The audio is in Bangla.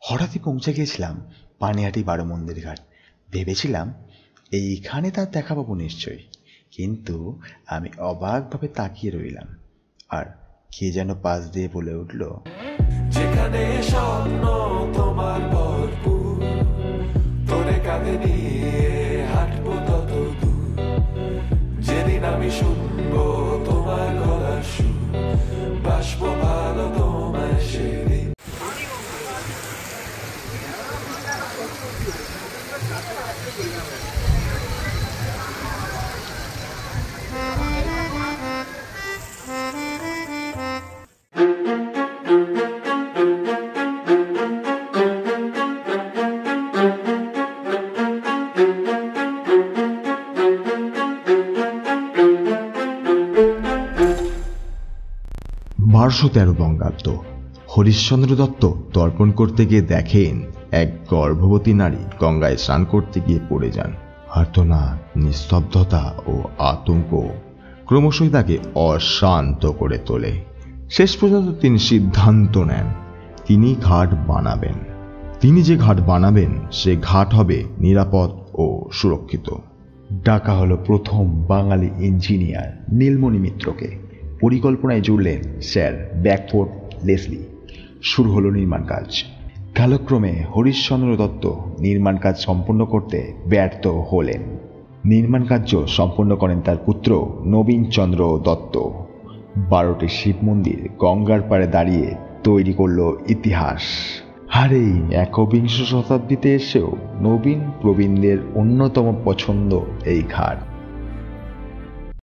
হঠাৎই পৌঁছে গিয়েছিলাম পানিহাটি বারো মন্দির ঘাট। ভেবেছিলাম এইখানে তার দেখা পাবো নিশ্চয়ই, কিন্তু আমি অবাকভাবে তাকিয়ে রইলাম, আর কে যেন পাশ দিয়ে বলে উঠল, যেখানে স্বপ্ন তোমার ভরপুর, তোরে কাঁধে নিয়ে হাঁটবো তত দূর, যেদিন আমি শুনবো তোমার গলার সুর, বাসবো ভালো তোমায় সেদিন। বারোশো বঙ্গাব্দ। হরিশ্চন্দ্র দত্ত তর্পণ করতে গিয়ে দেখেন এক গর্ভবতী নারী গঙ্গায় স্নান করতে গিয়ে পড়ে যান। আর্তনাদ, নিস্তব্ধতা ও আতঙ্ক ক্রমশই তাকে অশান্ত করে তোলে। শেষ পর্যন্ত তিনি সিদ্ধান্ত নেন তিনি ঘাট বানাবেন। তিনি যে ঘাট বানাবেন সে ঘাট হবে নিরাপদ ও সুরক্ষিত। ডাকা হলো প্রথম বাঙালি ইঞ্জিনিয়ার নীলমণি মিত্রকে। পরিকল্পনায় জুড়লেন স্যার ব্যাকফোর্ড লেসলি। শুরু হলো নির্মাণ কাজ। কালক্রমে হরিশ্চন্দ্র দত্ত নির্মাণ কাজ সম্পূর্ণ করতে ব্যর্থ হলেন। নির্মাণ কার্য সম্পূর্ণ করেন তার পুত্র নবীনচন্দ্র দত্ত। 12টি শিব মন্দির গঙ্গার পাড়ে দাঁড়িয়ে তৈরি করল ইতিহাস। আর এই একবিংশ শতাব্দীতে এসেও নবীন প্রবীণদের অন্যতম পছন্দ এই ঘাট।